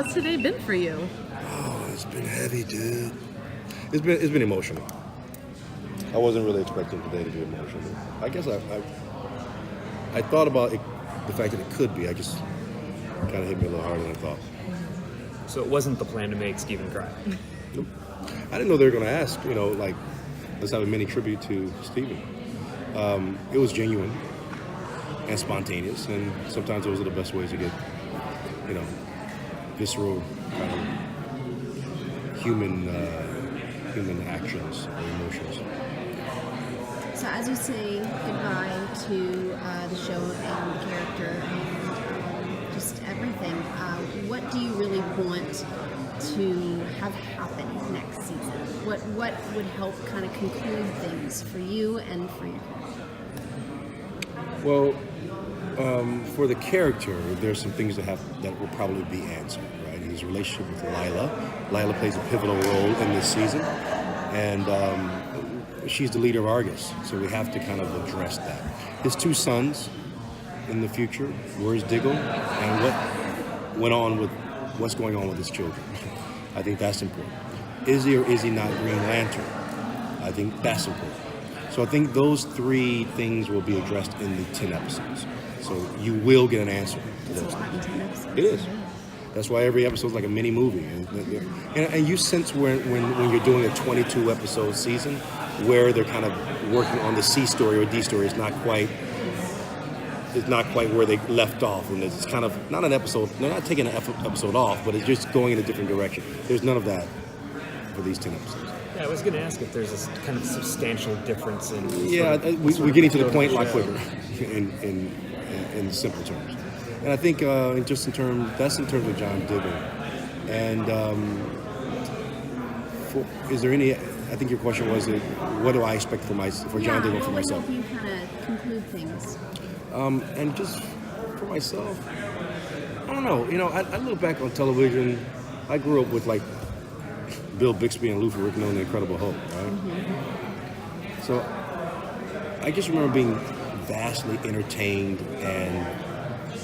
How's today been for you? Oh, it's been heavy, dude. It's been emotional. I wasn't really expecting today to be emotional. I guess I thought about it, the fact that it could be. I just kind of hit me a little harder than I thought. So it wasn't the plan to make Steven cry. Nope. I didn't know they were going to ask, like, let's have a mini tribute to Steven. It was genuine and spontaneous, and sometimes those are the best ways to get, visceral kind of human actions or emotions. So as you say goodbye to the show and the character and just everything, what do you really want to have happen next season? What would help kind of conclude things for you and for your character? Well, for the character, there's some things that will probably be answered, right? His relationship with Lila. Lila plays a pivotal role in this season, and she's the leader of Argus, so we have to kind of address that. His two sons in the future, where's Diggle, and what went on with what's going on with his children. I think that's important. Is he or is he not Green Lantern? I think that's important. So I think those three things will be addressed in the 10 episodes. So you will get an answer to those things. It is. That's why every episode is like a mini movie. And you sense when you're doing a 22 episode season where they're kind of working on the C story or D story. It's not quite where they left off. And it's kind of not an episode, they're not taking an episode off, but it's just going in a different direction. There's none of that for these 10 episodes. Yeah, I was going to ask if there's a kind of substantial difference in... Yeah, we're getting to the point a lot quicker in simple terms. And I think that's in terms of John Diggle. And is there any... I think your question was, what do I expect for John Diggle for myself? How will you kind of conclude things? And just for myself, I don't know. I look back on television. I grew up with like Bill Bixby and Lou Ferrigno and The Incredible Hulk, right? Mm-hmm. So I just remember being vastly entertained and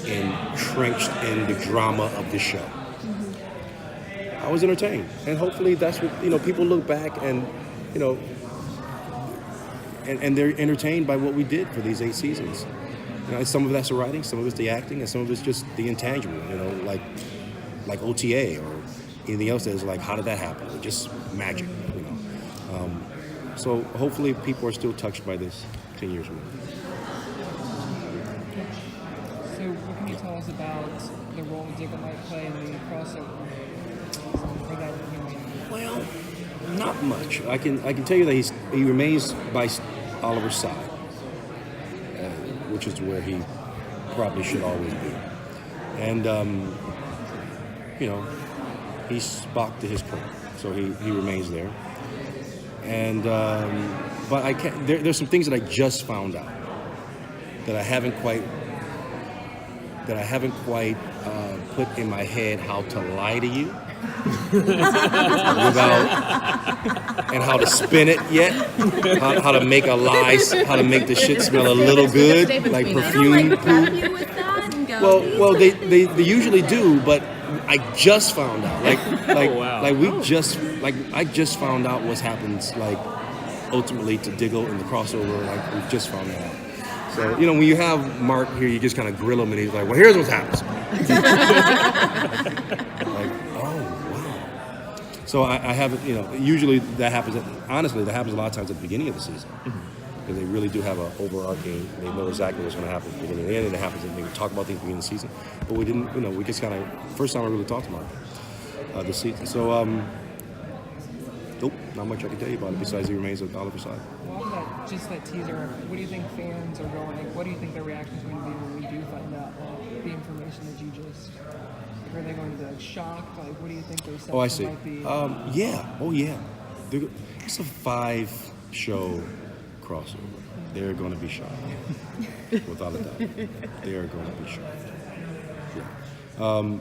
entrenched in the drama of the show. Mm-hmm. I was entertained, and hopefully that's what people look back and and they're entertained by what we did for these 8 seasons. Some of that's the writing, some of it's the acting, and some of it's just the intangible. Like OTA or anything else that is like, how did that happen? It's just magic. So hopefully people are still touched by this 10 years from now. So what can you tell us about the role Diggle might play in the crossover? Well, not much. I can tell you that he remains by Oliver's side, which is where he probably should always be. And he's Spock to his Kirk, so he remains there. And but I can't. There's some things that I just found out that I haven't quite put in my head how to lie to you and how to spin it yet, how to make a lie, how to make the shit smell a little good, like perfume. Well, they usually do, but I just found out, I just found out what happens, like ultimately to Diggle in the crossover, like we just found that out. So, when you have Mark here, you just kind of grill him and he's like, well, here's what happens. Like, oh, wow. So I haven't, usually that happens, honestly, that happens a lot of times at the beginning of the season. Because they really do have an overarching, they know exactly what's going to happen at the beginning and the end, and it happens, and they talk about things at the beginning of the season. But we didn't, we just kind of, first time I really talked to Mark this season. So, nope, not much I can tell you about it besides he remains on Oliver's side. Well, just that teaser, what do you think fans are going, what do you think their reaction is going to be when we do find out the information that you just, are they going to be shocked? Like, what do you think their reception I see. might be? Yeah. It's a 5-show crossover. They're going to be shocked, without a doubt. They are going to be shocked. Yeah.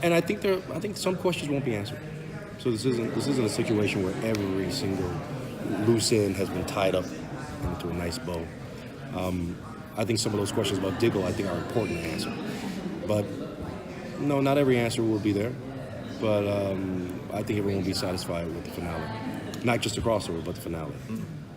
And I think some questions won't be answered. So this isn't a situation where every single loose end has been tied up into a nice bow. I think some of those questions about Diggle, I think, are important to answer. But no, not every answer will be there. but I think everyone will be satisfied with the finale. Not just the crossover, but the finale.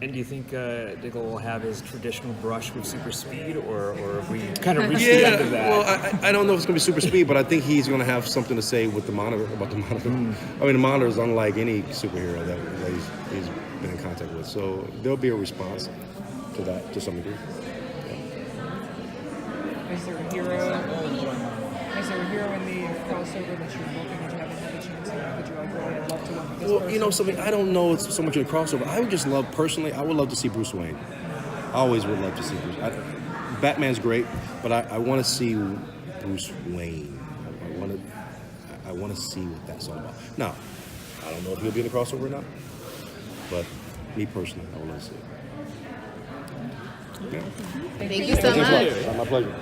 And do you think Diggle will have his traditional brush with super speed, or have we kind of reached the Yeah, end of that? well, I don't know if it's going to be super speed, but I think he's going to have something to say with the Monitor, about the Monitor. I mean, the Monitor is unlike any superhero that he's been in contact with, so there'll be a response to that to some degree. Is there a hero? Is there a hero in the crossover that you're looking that you haven't had a chance to? That you're like, really, I'd love to work with this Well, person? you know something, I don't know it's so much in the crossover. I would just love, personally, I would love to see Bruce Wayne. I always would love to see Bruce. Batman's great, but I want to see Bruce Wayne. I want to see what that's all about. Now, I don't know if he'll be in the crossover or not, but me personally, I would love to see it. Yeah. Thank you so much. My pleasure.